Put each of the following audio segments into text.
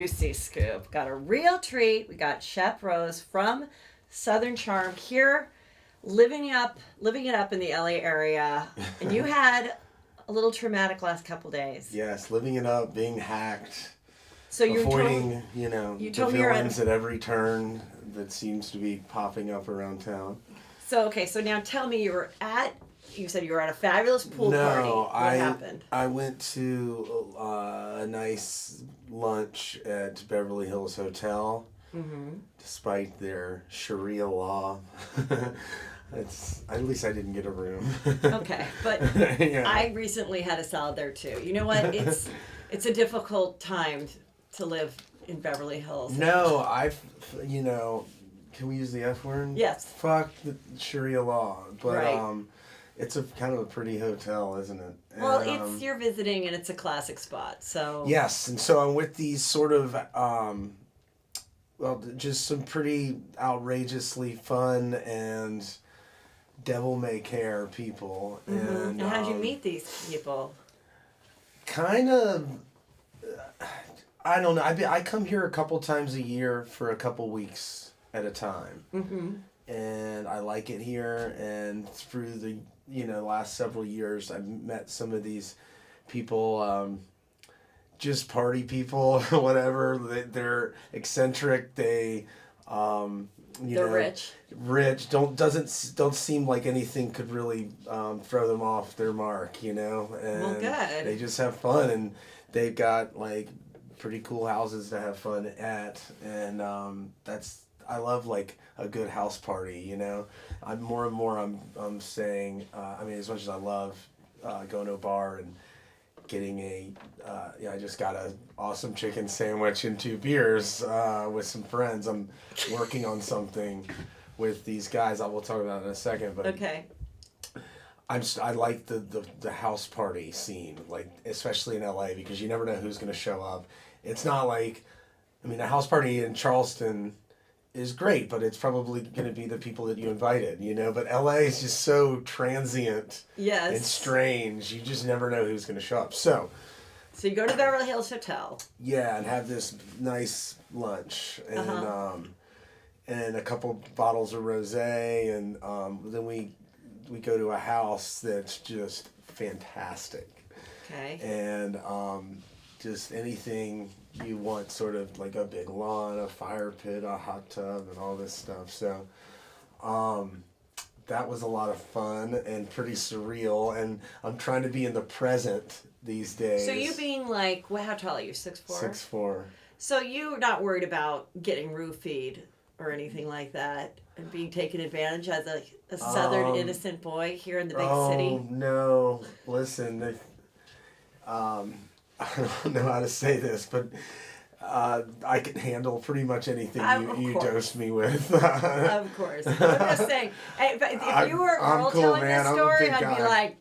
Juicy scoop. Got a real treat. We got Shep Rose from Southern Charm here, living it up in the LA area. And you had a little traumatic last couple days. Yes, living it up, being hacked, So avoiding, you the told me you're villains at every turn that seems to be popping up around town. So now tell me you said you were at a fabulous pool party. What happened? I went to a nice lunch at Beverly Hills Hotel, despite their Sharia law. At least I didn't get a room. Okay, but Yeah. I recently had a salad there too. You know what? It's a difficult time to live in Beverly Hills. No, can we use the F word? Yes. Fuck the Sharia law, but Right. it's a kind of a pretty hotel, isn't it? Well, And, you're visiting and it's a classic spot. So yes, and so I'm with these sort of just some pretty outrageously fun and devil may care people, And how'd you meet these people? kind of. I don't know. I come here a couple times a year for a couple weeks at a time. And I like it here. And through the last several years, I've met some of these people, just party people, whatever. They're eccentric. They're rich. Rich. Don't seem like anything could really throw them off their mark. And Well, good. they just have fun, and they've got like pretty cool houses to have fun at, and I love like a good house party. I'm more and more I'm saying, as much as I love going to a bar and getting I just got a awesome chicken sandwich and 2 beers with some friends. I'm working on something with these guys. I will talk about it in a second, but Okay. I like the house party scene, like especially in LA, because you never know who's going to show up. It's not like, a house party in Charleston is great, but it's probably going to be the people that you invited, But LA is just so transient Yes. and strange. You just never know who's going to show up. So you go to Beverly Hills Hotel. yeah, and have this nice lunch and a couple bottles of rosé, and then we go to a house that's just fantastic. Okay. And just anything you want, sort of like a big lawn, a fire pit, a hot tub, and all this stuff. So that was a lot of fun and pretty surreal, and I'm trying to be in the present these days. So you being like, how tall are you? 6'4"? 6'4". So you're not worried about getting roofied or anything like that and being taken advantage as a southern innocent boy here in the big city? Oh, no. Listen, I don't know how to say this, but I can handle pretty much anything you dose me with. Of course. I'm just saying, if you were a girl cool, telling man. this I'm a story, big I'd be guy. like,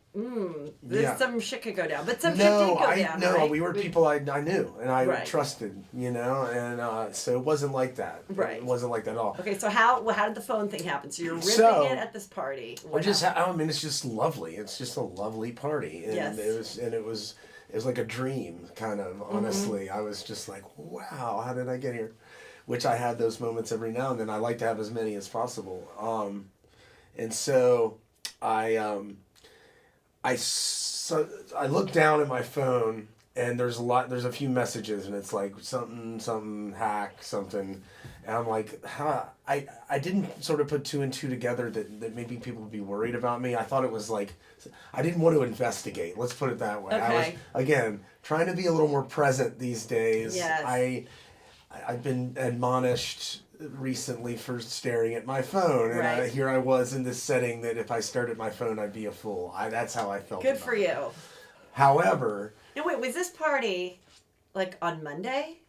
some shit could go down. But some shit did go down, right? we were people I knew and I Right. trusted, and so it wasn't like that. Right. It wasn't like that at all. Okay, so how did the phone thing happen? So you're ripping it at this party. It's just lovely. It's just a lovely party, and Yes. it was like a dream, kind of. Honestly, I was just like, wow, how did I get here? Which I had those moments every now and then. I like to have as many as possible. And so I look down at my phone, and there's a few messages, and it's like something hack something, and I'm like, I didn't sort of put 2 and 2 together that maybe people would be worried about me. I thought it was like, I didn't want to investigate. Let's put it that way. Okay. I was, again, trying to be a little more present these days. Yes. I've been admonished recently for staring at my phone, and Right. here I was in this setting that if I stared at my phone, I'd be a fool. That's how I felt. Good for about it. you. However, And wait, was this party like on Monday?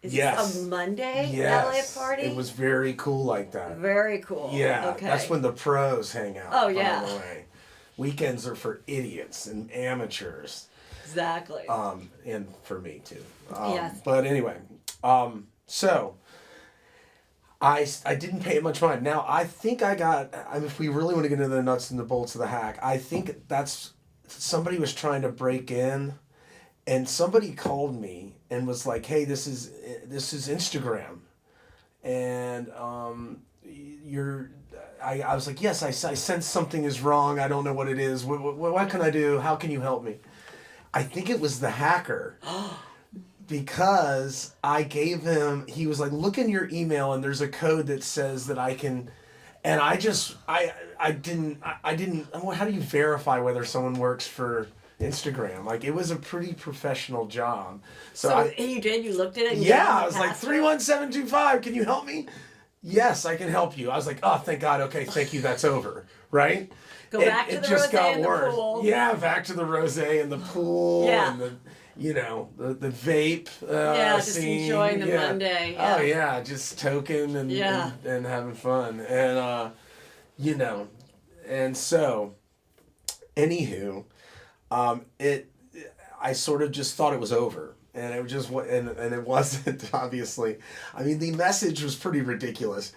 Is yes. this a Monday Yes. LA party? It was very cool like that. Very cool. Yeah, Okay. that's when the pros hang out. Oh, yeah. By the way. Weekends are for idiots and amateurs. Exactly. And for me too. Yes. But anyway, so I didn't pay much mind. Now I think if we really want to get into the nuts and the bolts of the hack, I think that's somebody was trying to break in And somebody called me and was like, "Hey, this is Instagram, and you're." I was like, "Yes, I sense something is wrong. I don't know what it is. What can I do? How can you help me?" I think it was the hacker. Because I gave him, he was like, "Look in your email and there's a code that says that I can," and I didn't, how do you verify whether someone works for Instagram? Like, it was a pretty professional job. So you did? You looked at it? And yeah, I was like, 31725, can you help me? Yes, I can help you. I was like, oh, thank God. Okay, thank you. That's over. Right? Go back to the rosé and the pool. Yeah, back to the rosé and the pool. Yeah. And the, the vape just scene. Enjoying the Monday. Yeah. Oh, yeah, just toking and having fun. And, and so, anywho, I sort of just thought it was over. And it just and it wasn't, obviously. I mean, the message was pretty ridiculous.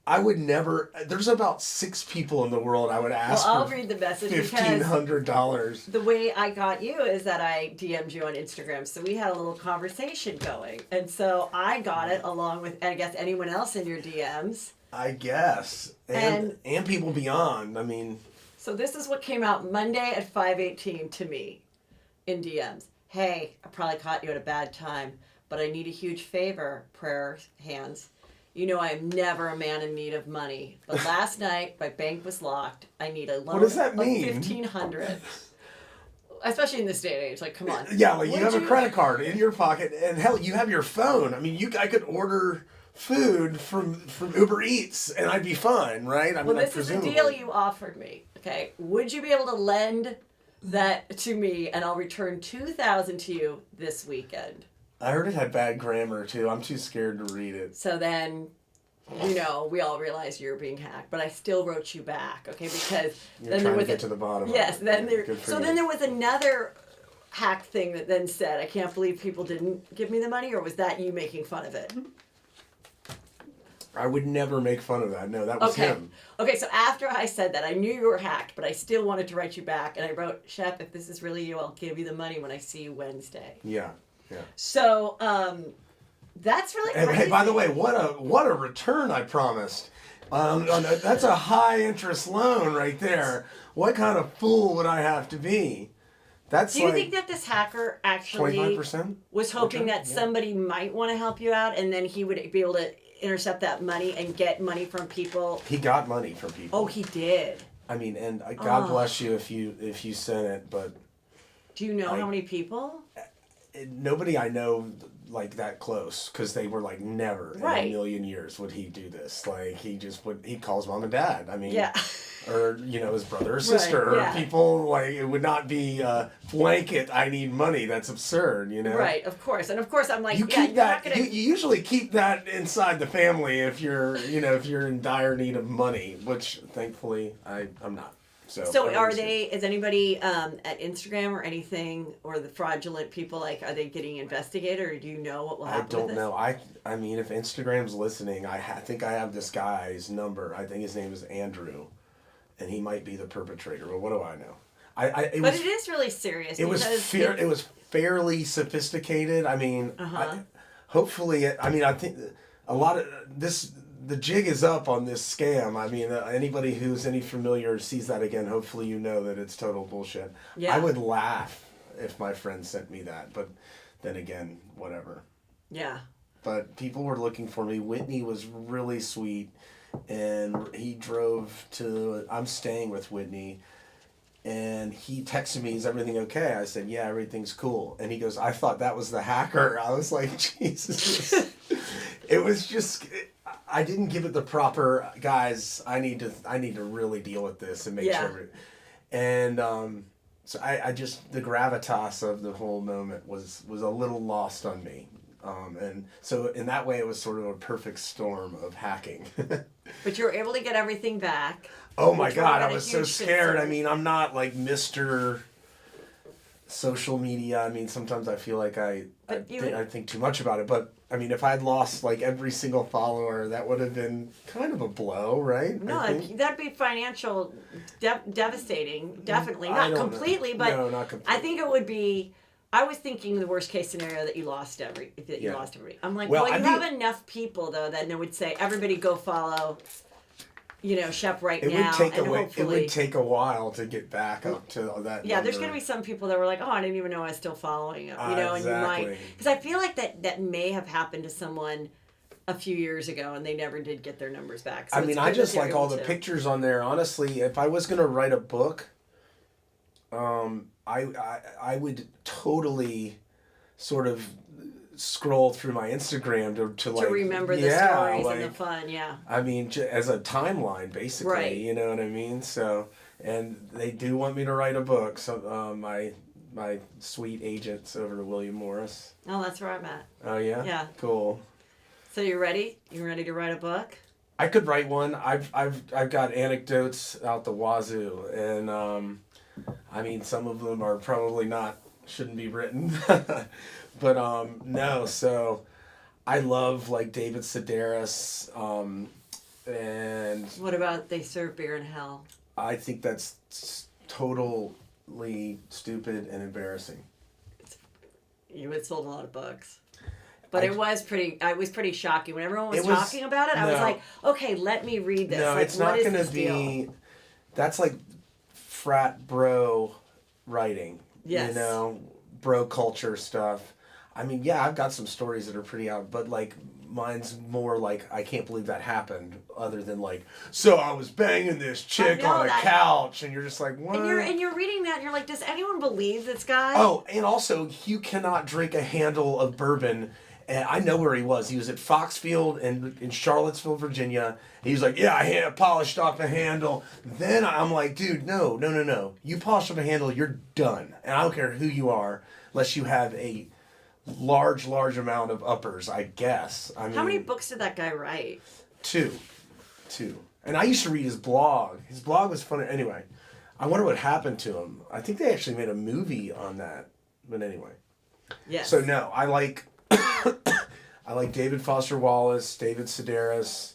I would never. There's about 6 people in the world I would ask. Well, I'll read the message $1,500. The way I got you is that I DM'd you on Instagram, so we had a little conversation going, and so I got it along with, I guess, anyone else in your DMs. I guess, and people beyond. I mean. So this is what came out Monday at 5:18 to me, in DMs. Hey, I probably caught you at a bad time, but I need a huge favor, prayer hands. You know I am never a man in need of money, but last night my bank was locked. I need a loan what does that mean? of $1,500. Especially in this day and age, like, come on. Yeah, like, you have a credit card in your pocket, and hell, you have your phone. I mean, I could order food from Uber Eats, and I'd be fine, right? Well, this is the deal you offered me. Okay, would you be able to lend that to me, and I'll return $2,000 to you this weekend? I heard it had bad grammar too. I'm too scared to read it. So then, we all realized you were being hacked, but I still wrote you back, okay? Because you're trying to get to the bottom. Yes. Of it. Then then there was another hack thing that then said, "I can't believe people didn't give me the money," or was that you making fun of it? I would never make fun of that. No, that was him. Okay, so after I said that, I knew you were hacked, but I still wanted to write you back, and I wrote, "Shep, if this is really you, I'll give you the money when I see you Wednesday." Yeah. So, that's really crazy. And hey, by the way, what a return I promised. That's a high interest loan right there. What kind of fool would I have to be? That's Do you think that this hacker actually 25% was hoping that somebody might want to help you out, and then he would be able to intercept that money and get money from people? He got money from people. Oh, he did. I mean, and God bless you if you sent it, but do you know how many people? Nobody I know like that close, because they were like, never in a million years would he do this. Like, he calls mom and dad. I mean, or his brother or sister, or people, like, it would not be blanket, I need money. That's absurd, Right, of course. And of course I'm like, you keep that, you usually keep that inside the family if you're in dire need of money, which thankfully I'm not. So is anybody at Instagram or anything, or the fraudulent people, like, are they getting investigated, or do you know what will happen? I don't know. I mean, if Instagram's listening, I think I have this guy's number. I think his name is Andrew, and he might be the perpetrator. But what do I know? But it is really serious. It was fairly sophisticated. I mean, hopefully, I think a lot of this. The jig is up on this scam. I mean, anybody who's any familiar sees that again, hopefully you know that it's total bullshit. Yeah. I would laugh if my friend sent me that, but then again, whatever. Yeah. But people were looking for me. Whitney was really sweet, and he drove to... I'm staying with Whitney, and he texted me, "Is everything okay?" I said, "Yeah, everything's cool." And he goes, "I thought that was the hacker." I was like, Jesus. It was just... I didn't give it the proper, guys, I need to really deal with this and make sure. And so I just, the gravitas of the whole moment was a little lost on me. And so in that way, it was sort of a perfect storm of hacking. But you were able to get everything back. Oh my God, I was so scared. I mean, I'm not like Mr. Social media. I mean, sometimes I feel like I think too much about it, but I mean, if I'd lost like every single follower, that would have been kind of a blow, right? No, that'd be financial devastating. Definitely, not completely, but no, not completely. I think it would be I was thinking the worst case scenario that you lost everybody. I'm like, well, you have enough people though that would say everybody go follow, Shep right now. It would take a while to get back up to that. Yeah, there's gonna be some people that were like, oh, I didn't even know I was still following him. And you might, because I feel like that may have happened to someone a few years ago and they never did get their numbers back. So I mean, I just like all the pictures on there. Honestly, if I was gonna write a book, I would totally sort of scroll through my Instagram to remember the stories and the fun. Yeah. I mean, as a timeline, basically. Right. You know what I mean? So, and they do want me to write a book. So, my sweet agents over to William Morris. Oh, that's where I'm at. Oh yeah. Yeah. Cool. So you ready? You ready to write a book? I could write one. I've got anecdotes out the wazoo, and I mean, some of them are probably shouldn't be written, but no. So, I love like David Sedaris, and what about They Serve Beer in Hell? I think that's totally stupid and embarrassing. You had sold a lot of books. But it was pretty shocking. When everyone was talking about it, I was like, okay, let me read this. No, like, it's not going to be... That's like frat bro writing. Yes. Bro culture stuff. I mean, yeah, I've got some stories that are pretty out, but like mine's more like, I can't believe that happened, other than like, so I was banging this chick on a couch, and you're just like, what? And you're reading that, and you're like, does anyone believe this guy? Oh, and also, you cannot drink a handle of bourbon. And I know where he was. He was at Foxfield in Charlottesville, Virginia. He was like, yeah, I polished off the handle. Then I'm like, dude, no. You polish off a handle, you're done. And I don't care who you are, unless you have a large amount of uppers, I guess. I mean, how many books did that guy write? Two. And I used to read his blog. His blog was funny. Anyway, I wonder what happened to him. I think they actually made a movie on that. But anyway. Yes. So no, I like David Foster Wallace, David Sedaris,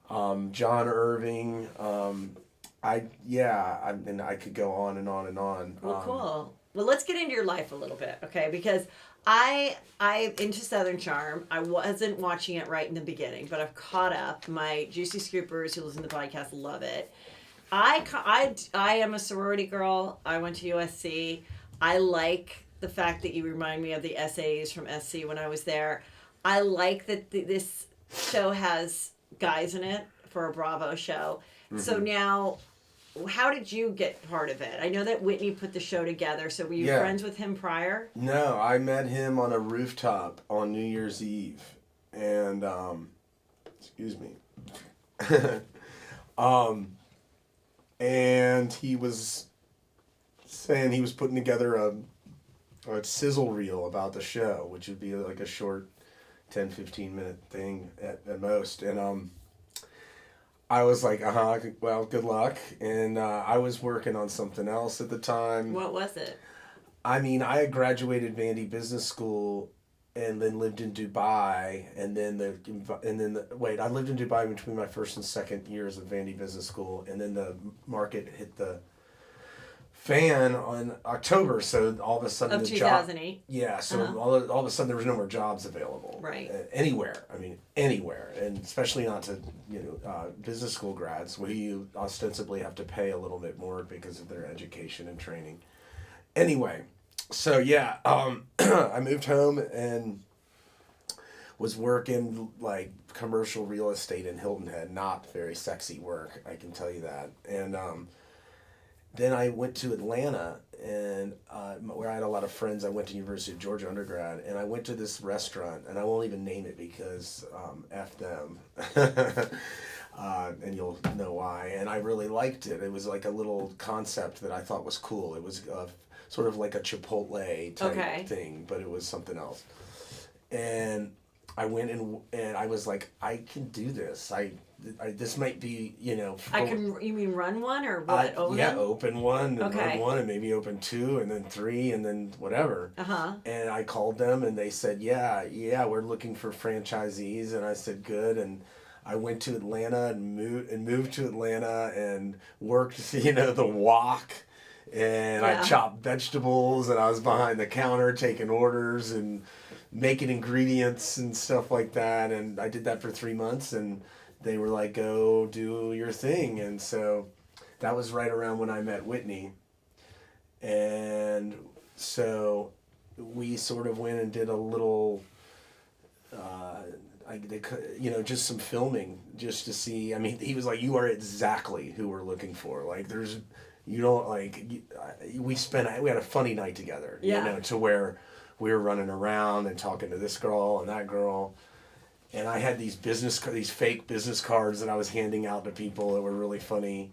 John Irving. I could go on and on and on. Well, cool. Well, let's get into your life a little bit, okay? Because I'm into Southern Charm. I wasn't watching it right in the beginning, but I've caught up. My Juicy Scoopers who listen to the podcast love it. I am a sorority girl. I went to USC. I like the fact that you remind me of the essays from SC when I was there. I like that this show has guys in it for a Bravo show. Mm-hmm. So now, how did you get part of it? I know that Whitney put the show together, so were you friends with him prior? No, I met him on a rooftop on New Year's Eve. And, excuse me. And he was saying he was putting together a sizzle reel about the show, which would be like a short 10-15 minute thing at most. And I was like, well, good luck. And I was working on something else at the time. What was it? I mean, I had graduated Vandy Business School and then lived in Dubai. I lived in Dubai between my first and second years of Vandy Business School. And then the market hit the fan on October, so all of a sudden of 2008. Yeah, so all of a sudden there was no more jobs available. Right. Anywhere, and especially not to business school grads, where you ostensibly have to pay a little bit more because of their education and training. Anyway, so yeah, I moved home and was working like commercial real estate in Hilton Head. Not very sexy work, I can tell you that. And then I went to Atlanta, and where I had a lot of friends. I went to University of Georgia undergrad, and I went to this restaurant, and I won't even name it because F them. And you'll know why. And I really liked it. It was like a little concept that I thought was cool. It was sort of like a Chipotle type thing, but it was something else. And I went and I was like, I can do this. This might be, you mean run one or what? Open one and run one and maybe open two and then three and then whatever. Uh-huh. And I called them and they said, yeah, we're looking for franchisees. And I said, good. And I went to Atlanta and moved to Atlanta and worked, the walk and Yeah. I chopped vegetables, and I was behind the counter taking orders and making ingredients and stuff like that. And I did that for 3 months, and they were like, "Go do your thing." And so that was right around when I met Whitney, and so we sort of went and did a little. Just some filming just to see. I mean, he was like, "You are exactly who we're looking for. Like, you don't like." We had a funny night together. Yeah. You know, to where we were running around and talking to this girl and that girl, and I had these fake business cards that I was handing out to people that were really funny,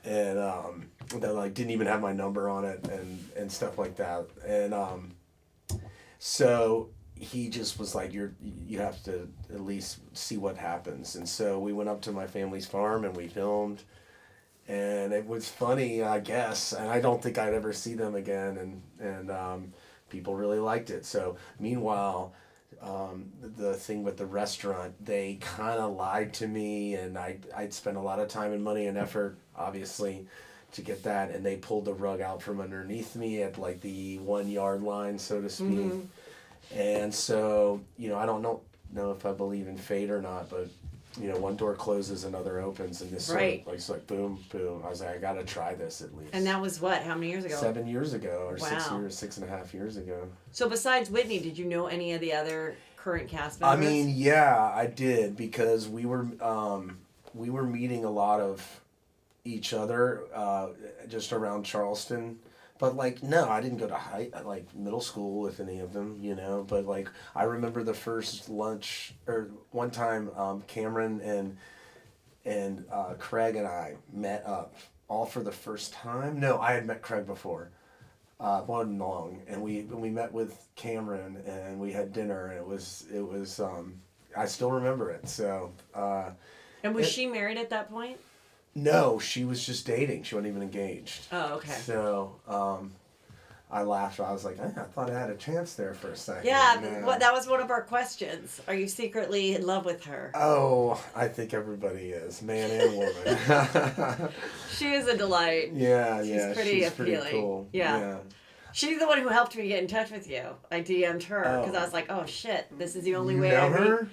and that like didn't even have my number on it and stuff like that, and so. He just was like, you have to at least see what happens. And so we went up to my family's farm and we filmed, and it was funny, I guess. And I don't think I'd ever see them again. And people really liked it. So meanwhile, the thing with the restaurant, they kind of lied to me, and I'd spent a lot of time and money and effort, obviously, to get that. And they pulled the rug out from underneath me at like the 1 yard line, so to speak. Mm-hmm. And so, I don't know if I believe in fate or not, but, one door closes, another opens, and this right. It's like boom, boom. I was like, I got to try this at least. And that was what? How many years ago? 7 years ago, or wow. 6.5 years ago. So besides Whitney, did you know any of the other current cast members? I mean, yeah, I did, because we were meeting a lot of each other just around Charleston. But like, no, I didn't go to middle school with any of them, But like, I remember the first lunch, or one time, Cameron and Craig and I met up all for the first time. No, I had met Craig before, one long, and we met with Cameron and we had dinner, and it was I still remember it. So. And was she married at that point? No, she was just dating. She wasn't even engaged. Oh, okay. So, I laughed. I was like, I thought I had a chance there for a second. Yeah, that was one of our questions. Are you secretly in love with her? Oh, I think everybody is, man and woman. She is a delight. Yeah, she's pretty appealing. Pretty cool. Yeah. She's the one who helped me get in touch with you. I DM'd her because I was like, oh shit, this is the only way I her?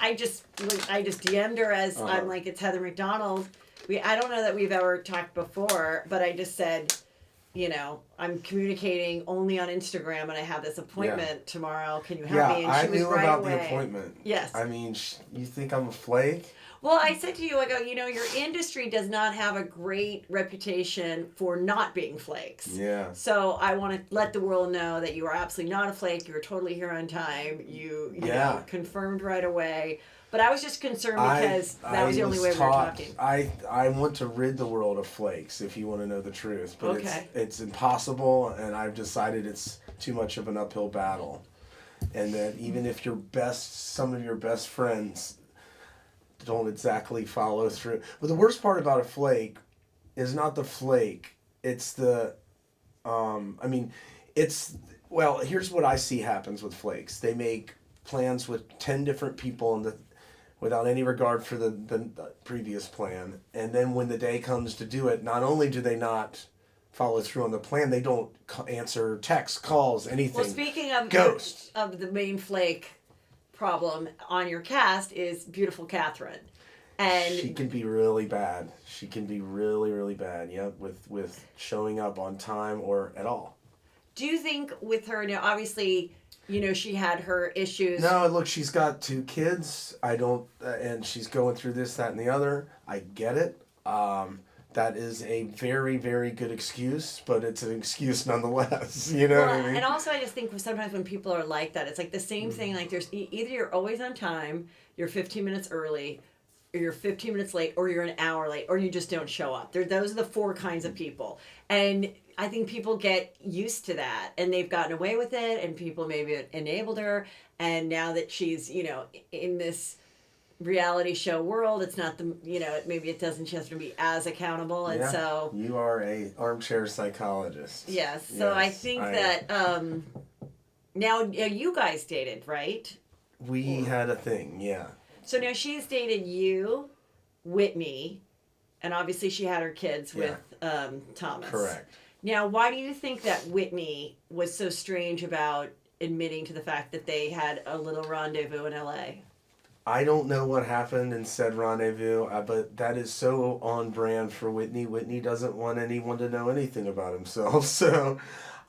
I just DM'd her as I'm like, it's Heather McDonald. I don't know that we've ever talked before, but I just said, I'm communicating only on Instagram, and I have this appointment tomorrow. Can you help me? And she was right away. The appointment. Yes. I mean, you think I'm a flake? Well, I said to you, I go, your industry does not have a great reputation for not being flakes. Yeah. So I want to let the world know that you are absolutely not a flake. You were totally here on time. You confirmed right away. But I was just concerned because that was the only way we were talking. I want to rid the world of flakes, if you want to know the truth. But it's impossible, and I've decided it's too much of an uphill battle. And that even if some of your best friends don't exactly follow through. But the worst part about a flake is not the flake. It's the, here's what I see happens with flakes. They make plans with 10 different people without any regard for the previous plan. And then when the day comes to do it, not only do they not follow through on the plan, they don't answer texts, calls, anything. Well, speaking of Ghost. Of the main flake problem on your cast is beautiful Catherine. And she can be really bad. She can be really, really bad, with showing up on time or at all. Do you think with her, now obviously, she had her issues. No, look, she's got 2 kids. And she's going through this, that, and the other. I get it. That is a very, very good excuse, but it's an excuse nonetheless. You know what I mean? And also, I just think sometimes when people are like that, it's like the same thing. Like there's either you're always on time, you're 15 minutes early, or you're 15 minutes late, or you're an hour late, or you just don't show up. Those are the 4 kinds of people. And I think people get used to that, and they've gotten away with it, and people maybe enabled her. And now that she's, in this reality show world, it's not maybe it doesn't just to be as accountable. And so you are a armchair psychologist. Yes. So I think that now you guys dated, right? We had a thing, yeah. So now she's dated you, Whitney, and obviously she had her kids with Thomas. Correct. Now, why do you think that Whitney was so strange about admitting to the fact that they had a little rendezvous in LA? I don't know what happened in said rendezvous, but that is so on brand for Whitney. Whitney doesn't want anyone to know anything about himself. So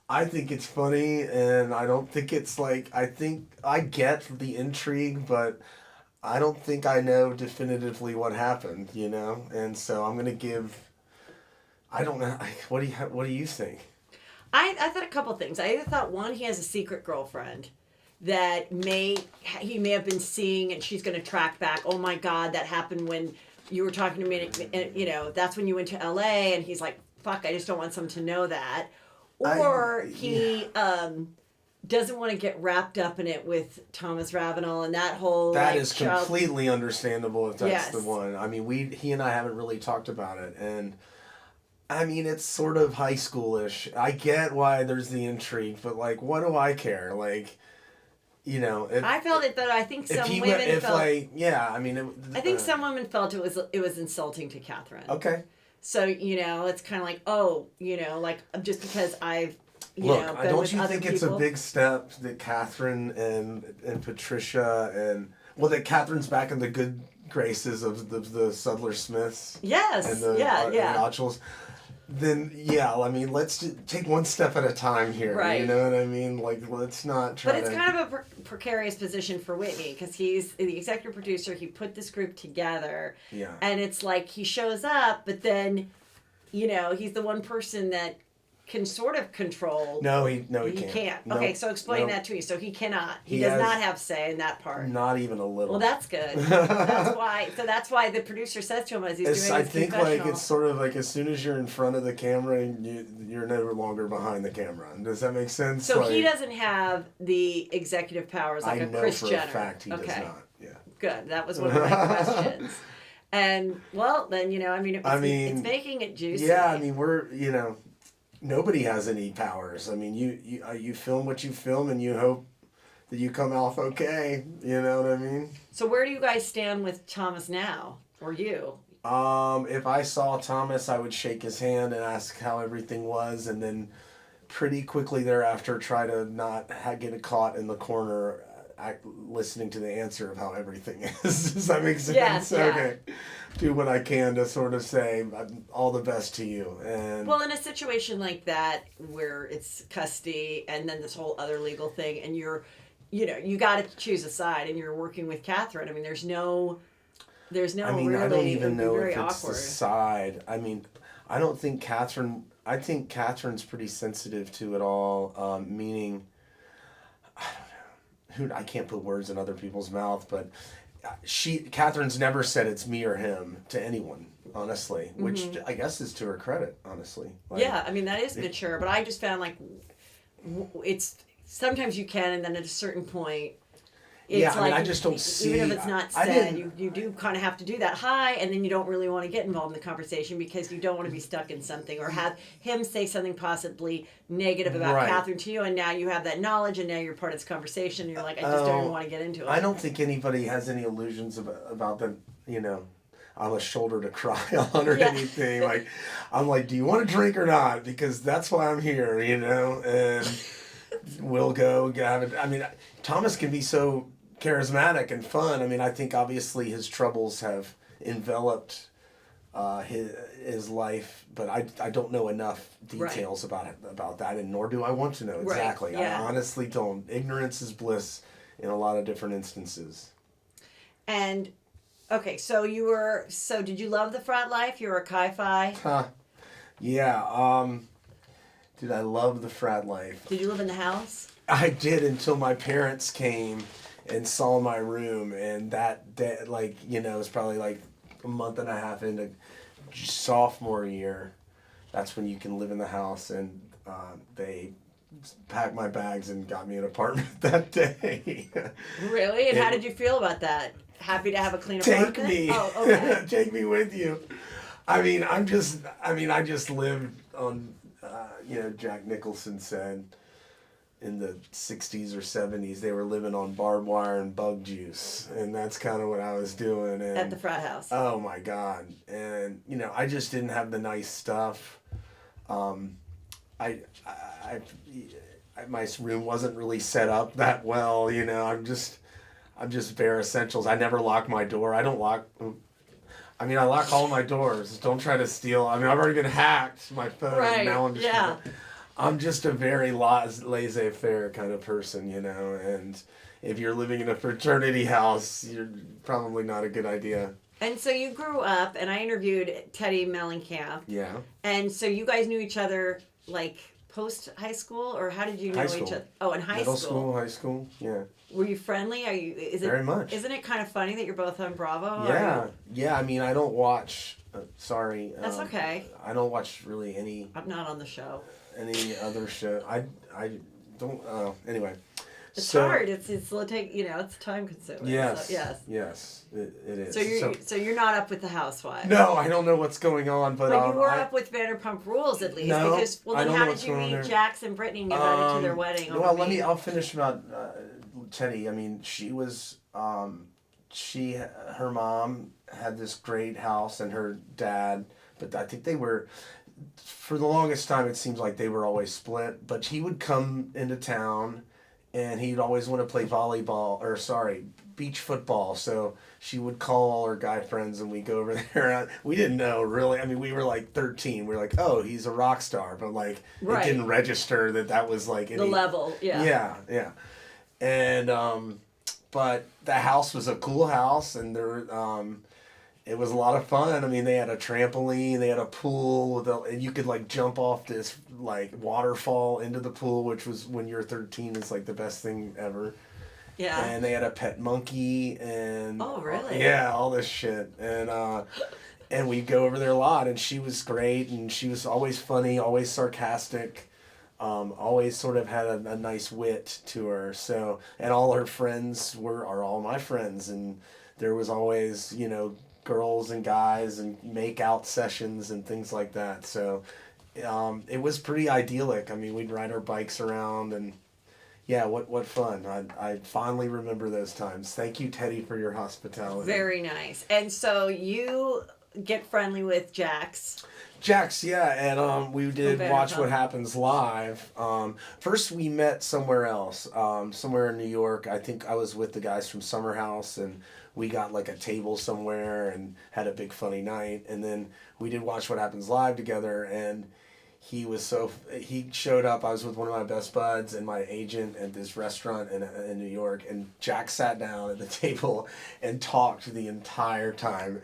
I think it's funny, and I don't think it's like, I think I get the intrigue, but I don't think I know definitively what happened, you know? And so I'm going to give, I don't know, what do you think? I thought a couple things. I either thought, one, he has a secret girlfriend that he may have been seeing, and she's going to track back. Oh my God, that happened when you were talking to me, and that's when you went to LA, and he's like, fuck, I just don't want someone to know that. Or he doesn't want to get wrapped up in it with Thomas Ravenel and that whole that is completely understandable if that's the one. I mean, he and I haven't really talked about it, and I mean, it's sort of high schoolish. I get why there's the intrigue, but like, what do I care? Like, I felt it, but I think some women felt. I mean, I think some women felt it was insulting to Catherine. Okay. So it's kind of like, like just because I've Look, been don't with you other think people. it's a big step that Catherine and Patricia that Catherine's back in the good graces of the Sudler Smiths? Yes. And the Ochels. Then I mean, let's just take one step at a time here. Right. You know what I mean? Like, let's not try. But it's kind of a precarious position for Whitney because he's the executive producer. He put this group together. Yeah. And it's like he shows up, but then, he's the one person that can sort of control. No, he can't. Nope. Okay, so explain that to me. So he cannot. He does not have say in that part. Not even a little. Well, that's good. That's why the producer says to him as he's doing his confessional. Like it's sort of like as soon as you're in front of the camera, you're no longer behind the camera. Does that make sense? So he doesn't have the executive powers like a Kris Jenner. I know for a fact he does not. Yeah. Good. That was one of my questions. And well, then it's making it juicy. Yeah, I mean nobody has any powers. I mean, you film what you film, and you hope that you come off okay. You know what I mean? So where do you guys stand with Thomas now, or you? If I saw Thomas, I would shake his hand and ask how everything was, and then pretty quickly thereafter try to not get caught in the corner listening to the answer of how everything is. Does that make sense? Yes, yeah. Okay. Do what I can to sort of say all the best to you. And well, in a situation like that where it's custody and then this whole other legal thing, and you got to choose a side, and you're working with Catherine. I mean, there's no. I mean, really, I don't even know if it's awkward. the side. I mean, I don't think Catherine. I think Catherine's pretty sensitive to it all. Meaning, I don't know. I can't put words in other people's mouth, but Catherine's never said it's me or him to anyone, honestly, which I guess is to her credit, honestly. Yeah, I mean, that is mature, but I just found like it's sometimes you can, and then at a certain point, it's I mean, I just don't see. Even if it's not said, you do kind of have to do that hi, and then you don't really want to get involved in the conversation because you don't want to be stuck in something or have him say something possibly negative about Catherine to you, and now you have that knowledge, and now you're part of this conversation, and you're like, I just don't even want to get into it. I don't think anybody has any illusions about them, on a shoulder to cry on or anything. Like, I'm like, do you want to drink or not? Because that's why I'm here, and we'll go have it. I mean, Thomas can be so charismatic and fun. I mean, I think obviously his troubles have enveloped his life, but I don't know enough details about that, and nor do I want to know exactly. Right. Yeah. I honestly don't. Ignorance is bliss in a lot of different instances. And okay, so did you love the frat life? You were a Chi Phi? Yeah. Dude, I love the frat life. Did you live in the house? I did until my parents came and saw my room, and that day, it was probably like a month and a half into sophomore year. That's when you can live in the house, and they packed my bags and got me an apartment that day. Really? And how did you feel about that? Happy to have a clean apartment? Take me. Oh, okay. Take me with you. I just lived on, Jack Nicholson said in the 60s or 70s they were living on barbed wire and bug juice, and that's kind of what I was doing. And, at the frat house. Oh my God. And I just didn't have the nice stuff. my room wasn't really set up that well. You know, I'm just bare essentials. I never lock my door. I don't lock. I mean, I lock all my doors. Don't try to steal. I mean, I've already been hacked. My phone. Right. And now I'm just. Yeah. I'm just a very laissez-faire kind of person, you know. And if you're living in a fraternity house, you're probably not a good idea. And so you grew up, and I interviewed Teddy Mellencamp. Yeah. And so you guys knew each other like post high school, or how did you know each other? Oh, in Middle school, high school, yeah. Were you friendly? Are you? Very much. Isn't it kind of funny that you're both on Bravo? Yeah, yeah. I mean, I don't watch. Sorry. That's okay. I don't watch really any. I'm not on the show. Any other show? I don't. Anyway. It's hard. It's it's time consuming. Yes. So, yes. Yes. It is. So you're not up with the Housewives. No, I don't know what's going on, but you were up with Vanderpump Rules at least. No, because then how did you meet Jax and Brittany and get invited to their wedding? I'll finish about Teddy. I mean, she was her mom had this great house and her dad, but I think they were. For the longest time, it seems like they were always split. But he would come into town, and he'd always want to play beach football. So she would call all her guy friends, and we'd go over there. We didn't know, really. I mean, we were like 13. We were like, oh, he's a rock star. But, like, It didn't register that was, like... the level, yeah. Yeah, yeah. And, but the house was a cool house, and there it was a lot of fun. I mean, they had a trampoline, they had a pool, and you could like jump off this like waterfall into the pool, which was when you're 13 is like the best thing ever. Yeah. And they had a pet monkey and oh really? Yeah, all this shit. And we'd go over there a lot, and she was great, and she was always funny, always sarcastic. Always sort of had a nice wit to her. So, and all her friends are all my friends, and there was always, girls and guys and make out sessions and things like that. So it was pretty idyllic. I mean, we'd ride our bikes around, and yeah, what fun. I fondly remember those times. Thank you, Teddy, for your hospitality. Very nice. And so you get friendly with Jax. Jax, yeah, and we did watch What Happens Live. First we met somewhere else, somewhere in New York. I think I was with the guys from Summer House, and we got like a table somewhere and had a big funny night. And then we did watch What Happens Live together, and he showed up. I was with one of my best buds and my agent at this restaurant in New York, and Jax sat down at the table and talked the entire time.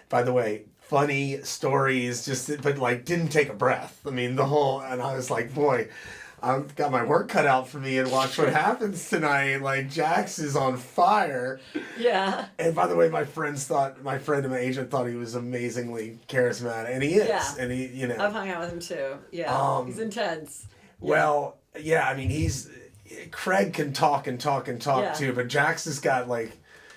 By the way, funny stories, but like didn't take a breath. I mean, and I was like, boy, I've got my work cut out for me, and watch What Happens tonight. Like, Jax is on fire. Yeah. And by the way, my friend and my agent thought he was amazingly charismatic, and he is. Yeah. And he, I've hung out with him too. Yeah. He's intense. Yeah. Well, yeah, I mean, Craig can talk too, but Jax has got like,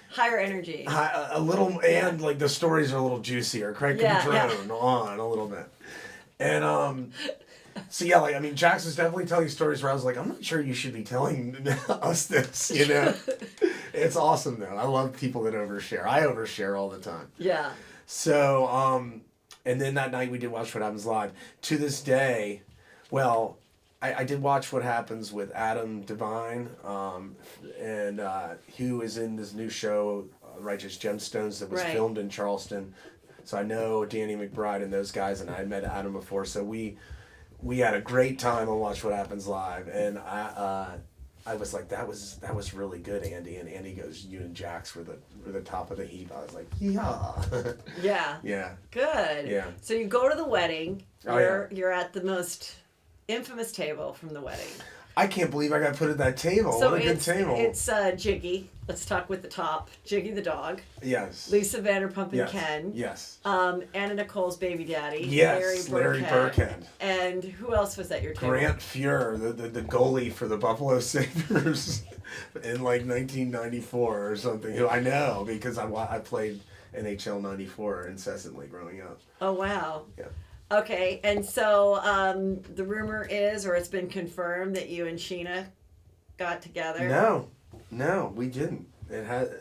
higher energy. A little, and like the stories are a little juicier. Craig can drone on a little bit. And so yeah, like, I mean, Jax was definitely telling stories where I was like, I'm not sure you should be telling us this, It's awesome though. I love people that overshare. I overshare all the time. Yeah. So, and then that night we did watch What Happens Live. To this day, well, I did watch What Happens with Adam Devine, and who is in this new show, Righteous Gemstones, that was filmed in Charleston. So I know Danny McBride and those guys, and I had met Adam before. So we had a great time on Watch What Happens Live, and I was like, that was really good, Andy. And Andy goes, you and Jax were the top of the heap. I was like, yeah. Yeah. Yeah. Good. Yeah. So you go to the wedding. Oh, you're at the most infamous table from the wedding. I can't believe I got put at that table. So what a good table. It's Jiggy. Let's talk with the top. Jiggy the dog. Yes. Lisa Vanderpump and Ken. Yes. Anna Nicole's baby daddy. Yes. Larry Burkhead. And who else was at your table? Grant Fuhr, the goalie for the Buffalo Sabres in like 1994 or something. Who I know because I played NHL 94 incessantly growing up. Oh wow. Yeah. Okay, and so the rumor is, or it's been confirmed, that you and Sheena got together. No, we didn't. It had,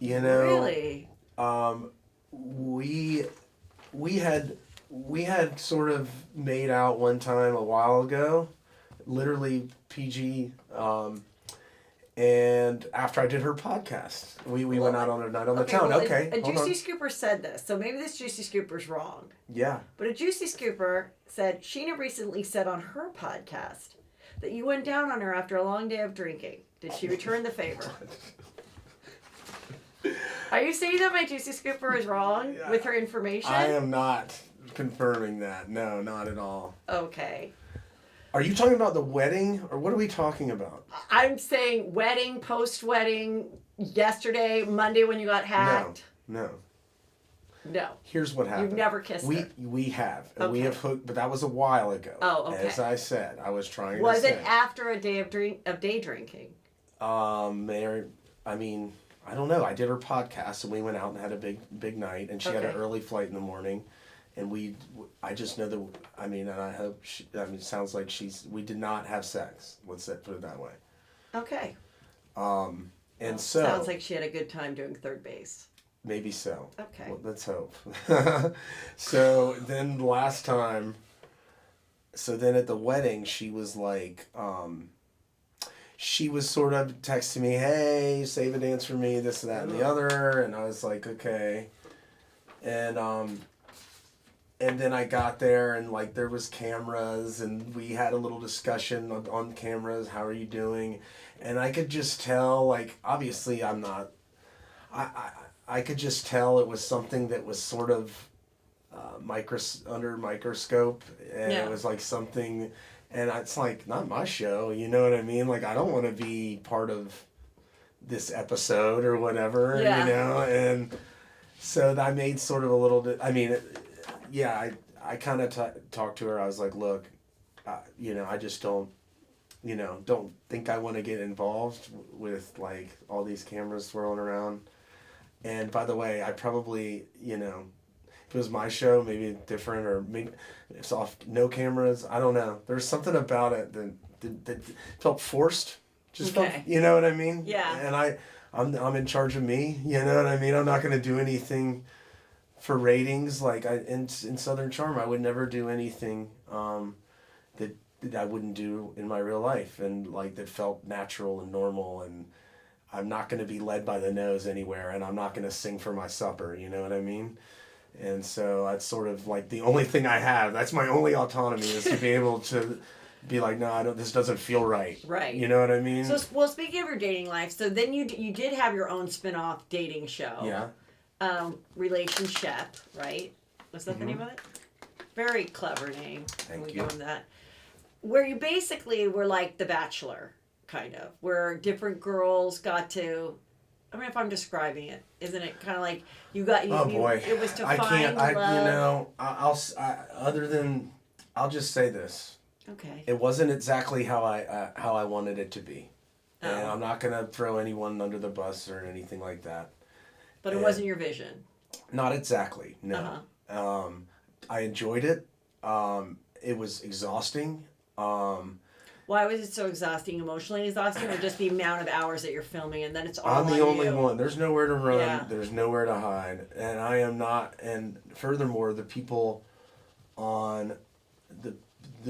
Really? We had we had sort of made out one time a while ago, literally PG. And after I did her podcast, we went out on a night on the town. Well, Okay, a hold Juicy Scooper said this, so maybe this Juicy Scooper's wrong. Yeah. But a Juicy Scooper said Sheena recently said on her podcast that you went down on her after a long day of drinking. Did she return the favor? Are you saying that my Juicy Scooper is wrong with her information? I am not confirming that. No, not at all. Okay. Are you talking about the wedding, or what are we talking about? I'm saying wedding, post-wedding, yesterday, Monday when you got hacked. No. No. Here's what happened. You've never kissed her. We have. And Okay. we have hooked, but that was a while ago. Oh, okay. As I said, I was trying Was to say. it after a day of day drinking? I mean, I don't know. I did her podcast, and we went out and had a big night, and she had an Okay. early flight in the morning. And I just know that, I mean, and I hope, it sounds like we did not have sex. Let's put it that way. Okay. And so. Sounds like she had a good time doing third base. Maybe so. Okay. Well, let's hope. So then last time, at the wedding, she was like, she was sort of texting me, hey, save a dance for me, this, that, and the other. And I was like, okay. And then I got there, and like there was cameras, and we had a little discussion on cameras. How are you doing? And I could just tell, like, obviously I'm not. I could just tell it was something that was sort of under microscope, and it was like something, and it's like not my show. You know what I mean? Like I don't want to be part of this episode or whatever. Yeah. You know, and so I made sort of a little bit. I mean. I kind of talked to her. I was like, look, I just don't think I want to get involved with like all these cameras swirling around. And by the way, I probably, if it was my show, maybe different, or maybe it's off, no cameras. I don't know. There's something about it that felt forced. Just felt, you know what I mean? Yeah. And I'm in charge of me. You know what I mean? I'm not going to do anything for ratings. Like in Southern Charm, I would never do anything that I wouldn't do in my real life, and like that felt natural and normal, and I'm not going to be led by the nose anywhere, and I'm not going to sing for my supper, you know what I mean? And so that's sort of like the only thing I have. That's my only autonomy, is to be able to be like, no, this doesn't feel right. Right. You know what I mean? So, well, speaking of your dating life, so then you did have your own spin-off dating show. Yeah. Relationship, right? Was that the name of it? Very clever name. Thank we you. go with that. Where you basically were like The Bachelor, kind of, where different girls got to. I mean, if I'm describing it, isn't it kind of like you got? Oh boy, it was to I find can't. love. I'll just say this. Okay. It wasn't exactly how I wanted it to be, Oh. and I'm not gonna throw anyone under the bus or anything like that. But it wasn't your vision. Not exactly. No. Uh-huh. I enjoyed it. It was exhausting. Why was it so exhausting? Emotionally exhausting, or just the amount of hours that you're filming, and then it's all I'm the on only you? one. There's nowhere to run. Yeah. There's nowhere to hide, and I am not. And furthermore, the people on the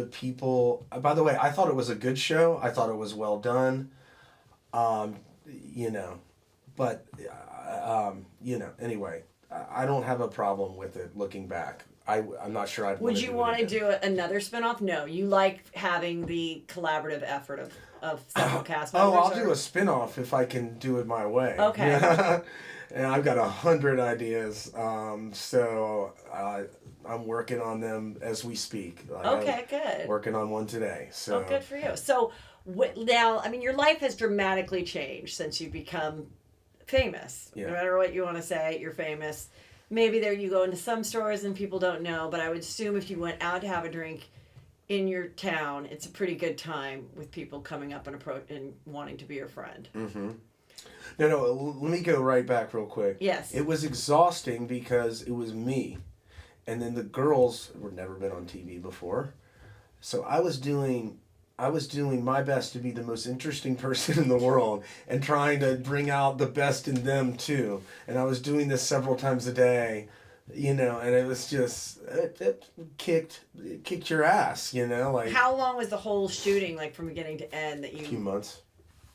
people. By the way, I thought it was a good show. I thought it was well done. But anyway, I don't have a problem with it looking back. I'm not sure I'd. Would you want to do another spinoff? No, you like having the collaborative effort of several cast members. Oh, I'll do a spinoff if I can do it my way. Okay. And I've got 100 ideas, so I'm working on them as we speak. Okay, good. Working on one today. So. Oh, good for you. So now, I mean, your life has dramatically changed since you've become famous. Yeah. No matter what you want to say, you're famous. Maybe there you go into some stores and people don't know, but I would assume if you went out to have a drink in your town, it's a pretty good time with people coming up and wanting to be your friend. Mm-hmm. No, let me go right back real quick. Yes. It was exhausting because it was me. And then the girls were never been on TV before. So I was doing my best to be the most interesting person in the world and trying to bring out the best in them too. And I was doing this several times a day And it was just it kicked your ass, like How long was the whole shooting, like from beginning to end? a few months.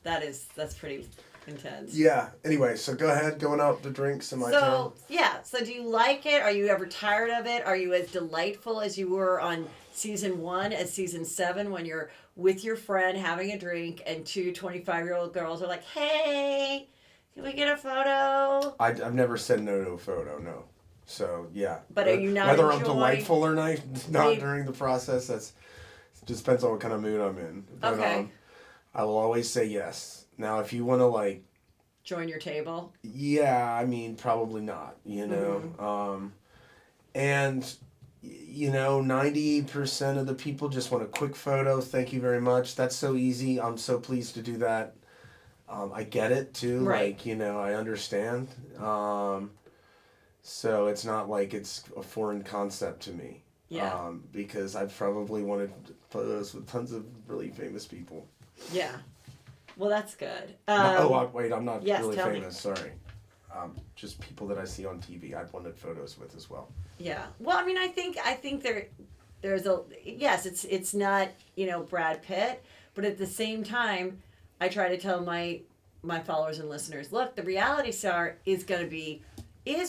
That's pretty intense. Yeah. Anyway, so go ahead, going out to drinks in my town. So do you like it? Are you ever tired of it? Are you as delightful as you were on season 1 as season 7 when you're with your friend having a drink and two 25-year-old girls are like, hey, can we get a photo? I've never said no to a photo, no. So yeah. But are you not whether I'm enjoying- delightful or not during the process? It just depends on what kind of mood I'm in. But, Okay. I will always say yes. Now, if you want to join your table. Yeah, I mean, probably not. Mm-hmm. And 90% of the people just want a quick photo. Thank you very much. That's so easy. I'm so pleased to do that. I get it too. Right. I understand. So it's not like it's a foreign concept to me. Yeah. Because I've probably wanted photos with tons of really famous people. Yeah. Well, that's good. Wait, I'm not really tell famous. me. Sorry. Just people that I see on TV. I've wanted photos with as well. Yeah. Well, I mean, I think there's it's not, Brad Pitt, but at the same time, I try to tell my followers and listeners, look, the reality star is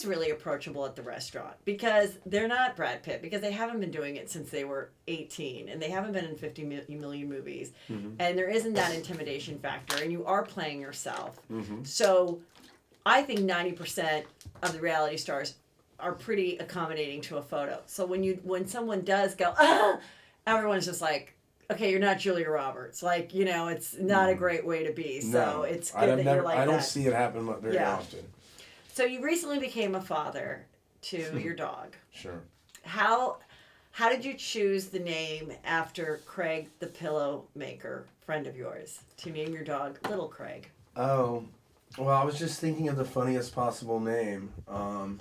really approachable at the restaurant because they're not Brad Pitt, because they haven't been doing it since they were 18 and they haven't been in 50 million movies. Mm-hmm. And there isn't that intimidation factor and you are playing yourself. Mm-hmm. So I think 90% of the reality stars are pretty accommodating to a photo. So when someone does go, everyone's just like, okay, you're not Julia Roberts. It's not a great way to be. So it's good that you're like that. I don't see it happen very often. So you recently became a father to your dog. Sure. How did you choose the name after Craig the pillow maker, friend of yours, to name your dog Little Craig? Oh, well, I was just thinking of the funniest possible name. I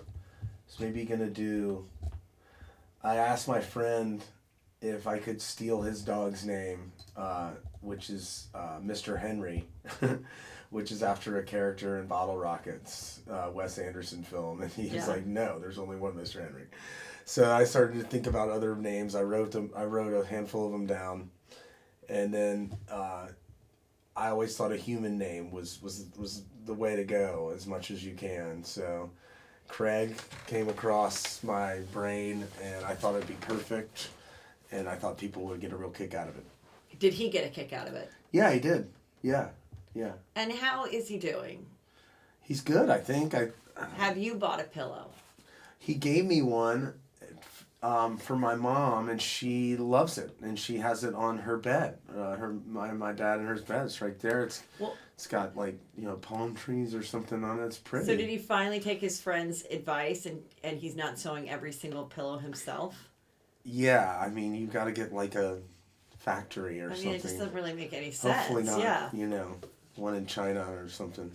asked my friend if I could steal his dog's name, which is Mr. Henry, which is after a character in Bottle Rockets, Wes Anderson film, and he was like, "No, there's only one Mr. Henry." So I started to think about other names. I wrote a handful of them down, and then I always thought a human name was the way to go as much as you can. So Craig came across my brain, and I thought it'd be perfect, and I thought people would get a real kick out of it. Did he get a kick out of it? Yeah, he did. Yeah. And how is he doing? He's good, I think. Have you bought a pillow? He gave me one for my mom, and she loves it, and she has it on her bed. My dad and her bed. It's right there. It's got palm trees or something on it. It's pretty. So did he finally take his friend's advice and he's not sewing every single pillow himself? Yeah, I mean, you've got to get a factory or something. It just doesn't really make any sense. Hopefully not. Yeah. One in China or something.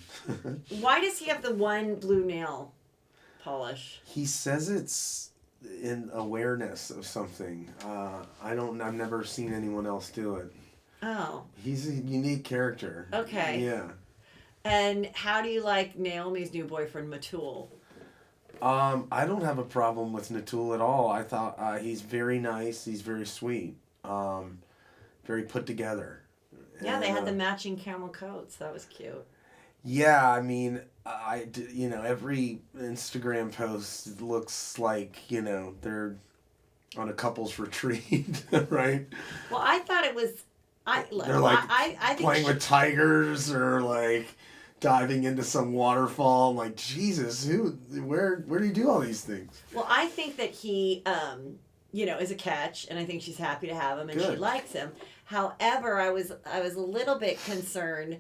Why does he have the one blue nail polish? He says it's in awareness of something. I've never seen anyone else do it. Oh. He's a unique character. Okay. Yeah. And how do you like Naomi's new boyfriend, Matul? I don't have a problem with Natul at all. I thought he's very nice. He's very sweet. Very put together. Yeah, they had the matching camel coats. That was cute. Yeah, I mean, every Instagram post looks like, they're on a couple's retreat, right? Well, I thought it was... They're I think playing with tigers or diving into some waterfall. I'm like, Jesus, where do you do all these things? Well, I think that he, is a catch, and I think she's happy to have him, and she likes him. However, I was a little bit concerned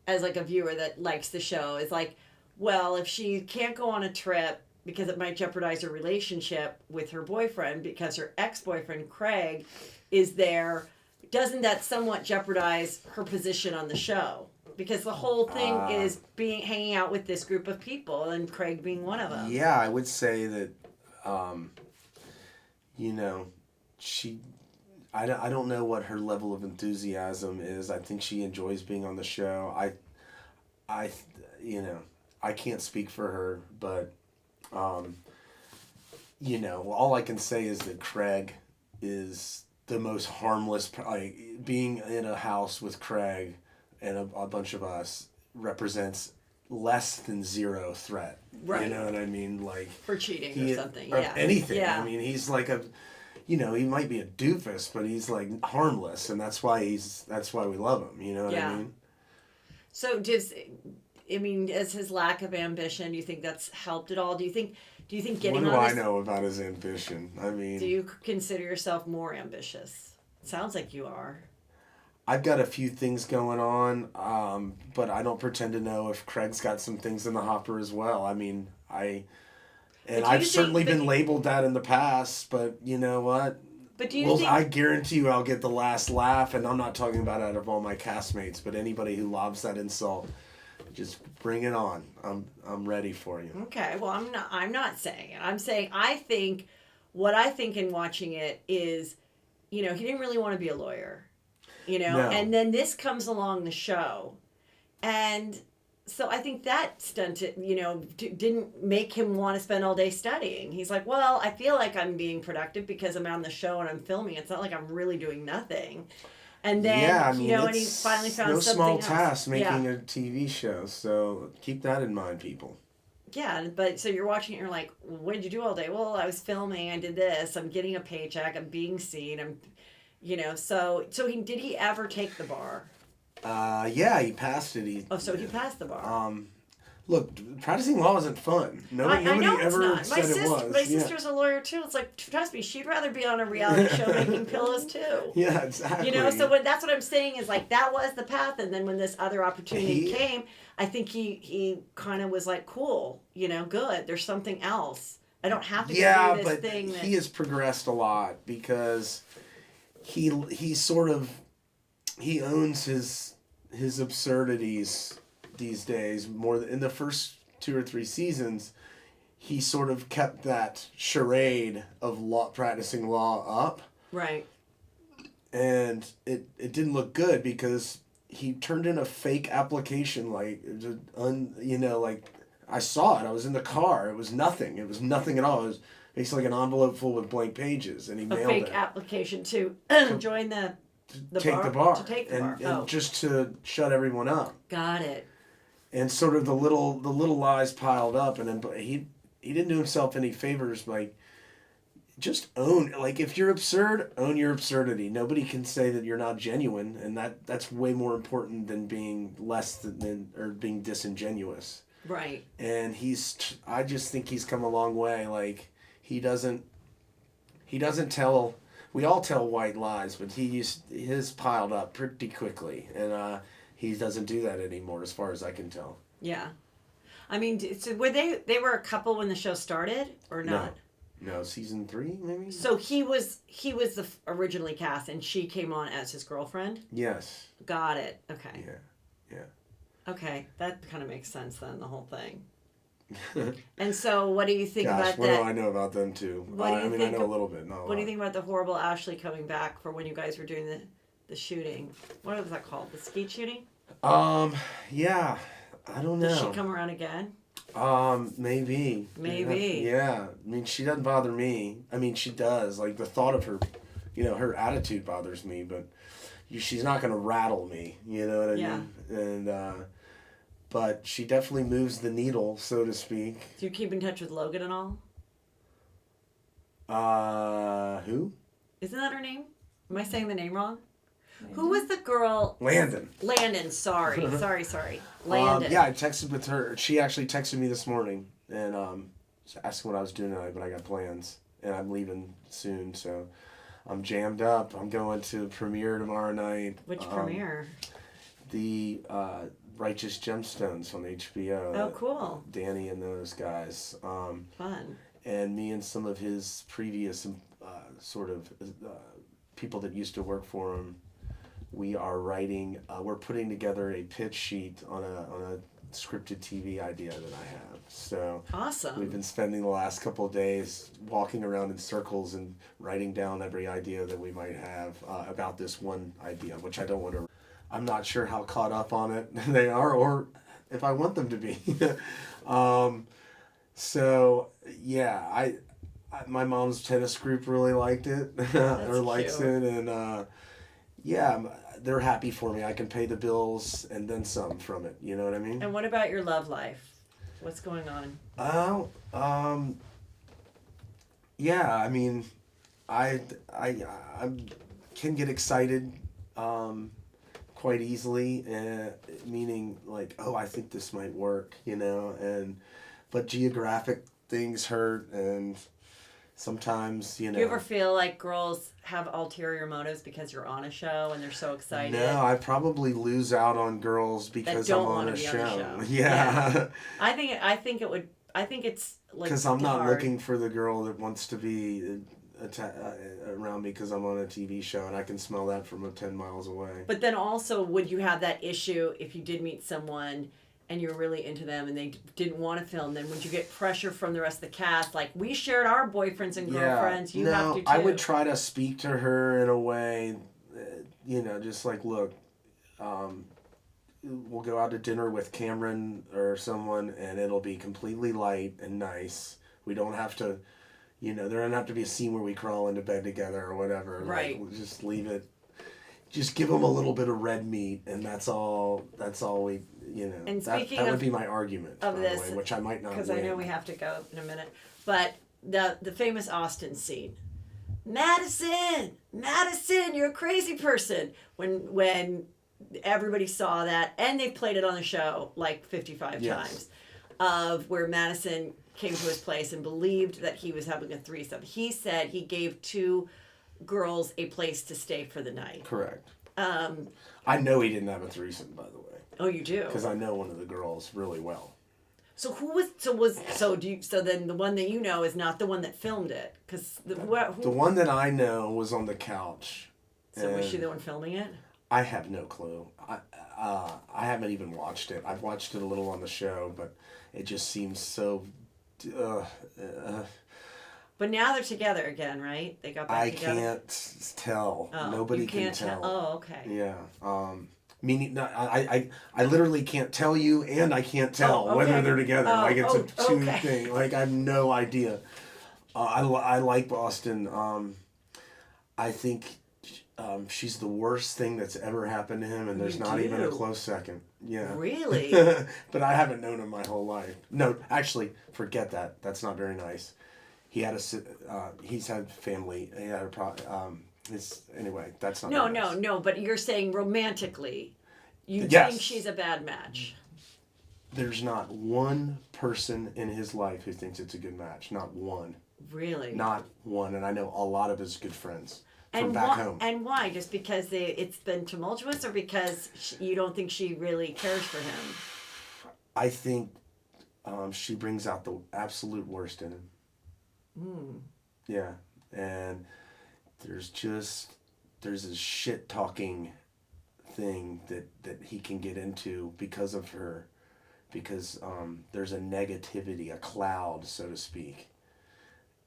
as a viewer that likes the show. Is well, if she can't go on a trip because it might jeopardize her relationship with her boyfriend because her ex-boyfriend Craig is there, doesn't that somewhat jeopardize her position on the show? Because the whole thing is hanging out with this group of people, and Craig being one of them. Yeah, I would say that, she... I don't know what her level of enthusiasm is. I think she enjoys being on the show. I can't speak for her, but you know, all I can say is that Craig is the most harmless. Like, being in a house with Craig and a bunch of us represents less than zero threat. Right. You know what I mean? Like, For cheating or something. Or Yeah. anything. Yeah. I mean, he's like a, you know, he might be a doofus, but he's like harmless, and that's why we love him. You know what I mean? So does his lack of ambition, do you think that's helped at all? Do you think getting what do on I this, know about his ambition? I mean, do you consider yourself more ambitious? Sounds like you are. I've got a few things going on, but I don't pretend to know if Craig's got some things in the hopper as well. I mean, I've certainly been labeled that in the past, but you know what? But do you think... I guarantee you I'll get the last laugh, and I'm not talking about out of all my castmates, but anybody who lobs that insult, just bring it on. I'm ready for you. Okay, well, I'm not saying it. I'm saying what I think in watching it is, you know, he didn't really want to be a lawyer. You know, No. And then this comes along the show. And so I think that stunted, you know, didn't make him want to spend all day studying. He's like, well, I feel like I'm being productive because I'm on the show and I'm filming. It's not like I'm really doing nothing. And then, you know, and he finally found no something small else. task making a TV show. So keep that in mind, people. Yeah, but so you're watching it, you're like, what did you do all day? Well, I was filming, I did this, I'm getting a paycheck, I'm being seen, I'm... You know, so did he ever take the bar? Yeah, he passed it. He passed the bar. Look, practicing law isn't fun. Nobody ever said it was. My sister's a lawyer too. It's like, trust me, she'd rather be on a reality show making pillows too. Yeah, exactly. You know, so that's what I'm saying is like that was the path, and then when this other opportunity came, I think he kind of was like, cool, you know, good. There's something else. I don't have to do this thing. He has progressed a lot because he owns his absurdities these days more in the first 2 or 3 seasons. He sort of kept that charade of practicing law up, right? And it didn't look good because he turned in a fake application, like like I saw it. I was in the car. It was nothing. It was nothing at all. It was basically like an envelope full with blank pages, and he mailed it. A fake application to join the take the bar. To take the bar. And just to shut everyone up. Got it. And sort of the little lies piled up, and then he didn't do himself any favors by just own, like, if you're absurd, own your absurdity. Nobody can say that you're not genuine, and that's way more important than being less than or being disingenuous. Right. And I just think he's come a long way. Like, he doesn't tell, we all tell white lies, but his piled up pretty quickly, and he doesn't do that anymore as far as I can tell. Yeah. I mean, so were they were a couple when the show started or not? No, season 3 maybe. So he was the originally cast, and she came on as his girlfriend. Yes. Got it. Okay. Yeah. Okay, that kind of makes sense then, the whole thing. And so, what do you think about that? What do I know about them too? I know a little bit. Not a lot. What do you think about the horrible Ashley coming back for when you guys were doing the shooting? What was that called? The skeet shooting? Yeah. I don't know. Does she come around again? Maybe. Maybe. Yeah. I mean, she doesn't bother me. I mean, she does. Like, the thought of her, her attitude bothers me, but she's not going to rattle me. You know what I mean? And, but she definitely moves the needle, so to speak. Do you keep in touch with Logan at all? Who? Isn't that her name? Am I saying the name wrong? Who was the girl? Landon, sorry. Landon. Yeah, I texted with her. She actually texted me this morning and asking what I was doing tonight, but I got plans and I'm leaving soon, so I'm jammed up. I'm going to the premiere tomorrow night. Which premiere? The Righteous Gemstones on HBO. Oh, cool. Danny and those guys. Fun. And me and some of his previous people that used to work for him. We are writing. We're putting together a pitch sheet on a scripted TV idea that I have. So awesome. We've been spending the last couple of days walking around in circles and writing down every idea that we might have about this one idea, which I don't want to. I'm not sure how caught up on it they are, or if I want them to be. So yeah, my mom's tennis group really liked it or likes cute. it, and yeah, they're happy for me. I can pay the bills and then some from it. You know what I mean? And what about your love life? What's going on? Oh, yeah. I mean, I I I can get excited quite easily, meaning like, oh, I think this might work, and but geographic things hurt, and sometimes Do you ever feel like girls have ulterior motives because you're on a show and they're so excited? No, I probably lose out on girls because I'm on a show. Yeah. I think it's like Because I'm not hard. looking for the girl that wants to be around me because I'm on a TV show and I can smell that from 10 miles away. But then also, would you have that issue if you did meet someone and you're really into them and they didn't want to film? Then would you get pressure from the rest of the cast? Like, we shared our boyfriends and girlfriends. You have to too. I would try to speak to her in a way, just like, look, we'll go out to dinner with Cameron or someone and it'll be completely light and nice. We don't have to, there doesn't have to be a scene where we crawl into bed together or whatever. Right. Like, we'll just leave it. Just give them a little bit of red meat, and that's all we, And that would be my argument, of by this, the way, which I might not because win. I know we have to go in a minute. But the famous Austin scene, Madison, you're a crazy person. When everybody saw that, and they played it on the show like 55 times, of where Madison came to his place and believed that he was having a threesome. He said he gave 2 girls a place to stay for the night. Correct. I know he didn't have a threesome, by the way. Oh, you do? Because I know one of the girls really well. So then the one that you know is not the one that filmed it, because the one that I know was on the couch. So was she the one filming it? I have no clue. I haven't even watched it. I've watched it a little on the show, but it just seems so. But now they're together again, right? They got back together. I can't tell. Oh, Nobody you can't can tell. Oh, okay. Yeah. Meaning, no, I literally can't tell you, and I can't tell whether they're together. It's a two thing. Like, I have no idea. I like Boston. I think she's the worst thing that's ever happened to him, and there's not even a close second. Yeah. Really? But I haven't known him my whole life. No, actually, forget that. That's not very nice. He had he's had family. He had a anyway, that's not. No. But you're saying romantically, you Yes. think she's a bad match. There's not one person in his life who thinks it's a good match. Not one. Really? Not one, and I know a lot of his good friends from back home. And why? Just because it's been tumultuous, or because you don't think she really cares for him? I think she brings out the absolute worst in him. Yeah, and there's a shit talking thing that he can get into because of her, because there's a negativity, a cloud, so to speak,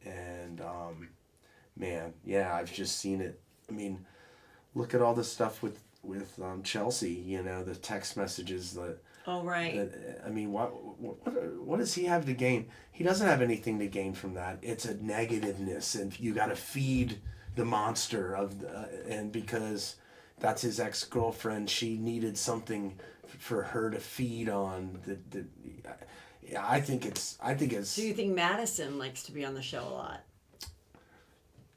and man, yeah, I've just seen it. I mean, look at all the stuff with Chelsea, the text messages that. Oh, right. I mean, what does he have to gain? He doesn't have anything to gain from that. It's a negativeness, and you got to feed the monster and because that's his ex-girlfriend, she needed something for her to feed on. I think it's. So you think Madison likes to be on the show a lot?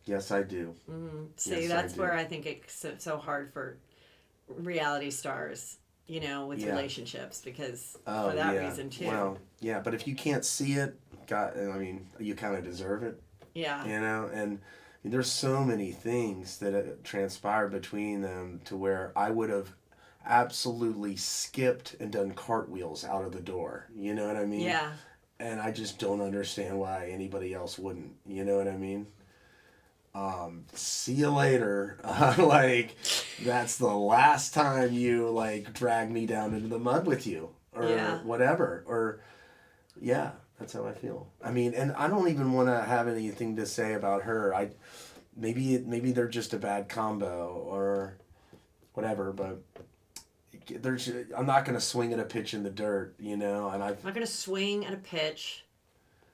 Yes, I do. Mm-hmm. See, that's where I think it's so hard for reality stars. With relationships, because for that reason too. Well, yeah, but if you can't see it, you kind of deserve it. Yeah. And there's so many things that transpired between them to where I would have absolutely skipped and done cartwheels out of the door. You know what I mean? Yeah. And I just don't understand why anybody else wouldn't. You know what I mean? See you later. That's the last time you drag me down into the mud with you or whatever. Or that's how I feel. I mean, and I don't even want to have anything to say about her. Maybe they're just a bad combo or whatever, but I'm not going to swing at a pitch in the dirt, and I'm not going to swing at a pitch.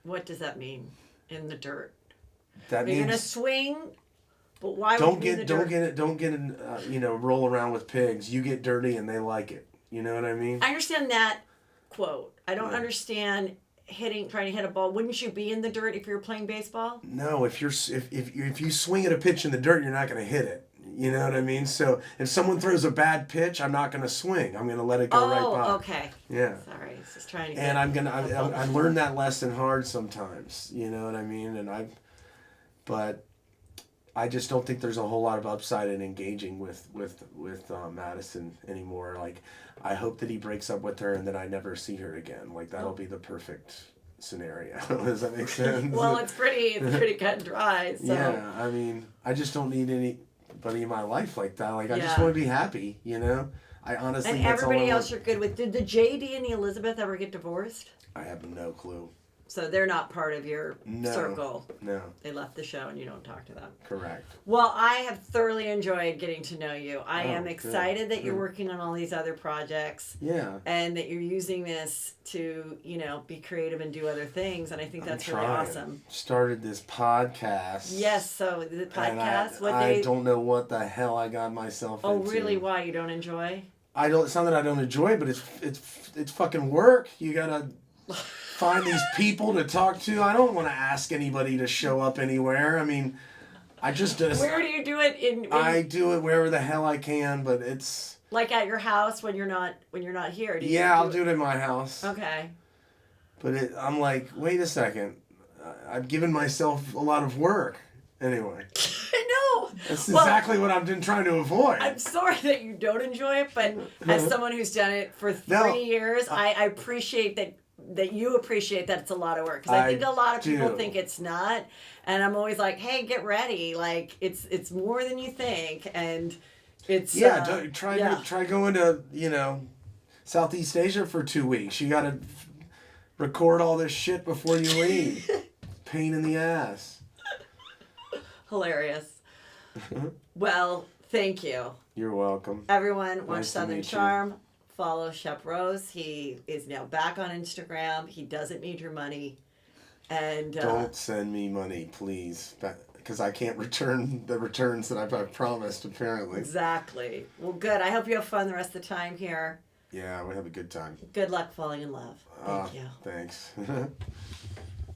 What does that mean? In the dirt? That You're gonna means swing, but why would don't you be in get the don't dirt? get it don't get in, roll around with pigs. You get dirty and they like it. You know what I mean? I understand that quote. I don't Yeah. understand trying to hit a ball. Wouldn't you be in the dirt if you were playing baseball? No, if you swing at a pitch in the dirt, you're not going to hit it. You know what I mean? So if someone throws a bad pitch, I'm not going to swing. I'm going to let it go right by. Oh, okay. Yeah. Sorry, I was just trying to. And I learned that lesson hard sometimes. You know what I mean? But I just don't think there's a whole lot of upside in engaging with Madison anymore. Like, I hope that he breaks up with her and that I never see her again. Like, that'll be the perfect scenario. Does that make sense? Well, it's pretty cut and dry. So. Yeah, I mean, I just don't need anybody in my life like that. Like, I just Yeah. want to be happy, you know? I honestly, And that's all I everybody want. else you're good with. Did the JD and the Elizabeth ever get divorced? I have no clue. So they're not part of your No. circle. No, They left the show and you don't talk to them. correct. Well, I have thoroughly enjoyed getting to know you. I am good, excited that you're good. working on all these other projects Yeah. and that you're using this to, be creative and do other things. And I think that's really awesome. Started this podcast. Yes. So the and podcast, I don't know what the hell I got myself Oh, into. really? Why you don't enjoy? It's not that I don't enjoy it, but it's fucking work. You gotta find these people to talk to. I don't want to ask anybody to show up anywhere. I mean, I just Where do you do it? I do it wherever the hell I can, but it's like at your house when you're not here. I'll do it in my house. Okay. But I'm like, wait a second, I've given myself a lot of work. Anyway, I know. that's Well, exactly what I've been trying to avoid. I'm sorry that you don't enjoy it, but as someone who's done it for 3 years, I appreciate that you appreciate that it's a lot of work. Because I think a lot of people think it's not. And I'm always like, hey, get ready. Like, it's more than you think. And it's... try going to, Southeast Asia for 2 weeks. You got to record all this shit before you leave. Pain in the ass. Hilarious. Well, thank you. You're welcome. Everyone, watch Nice to Southern meet you. Charm. Follow Shep Rose. He is now back on Instagram. He doesn't need your money. And Don't send me money, please. Because I can't return the returns that I've promised, apparently. Exactly. Well, good. I hope you have fun the rest of the time here. Yeah, we have a good time. Good luck falling in love. Thank you. Thanks.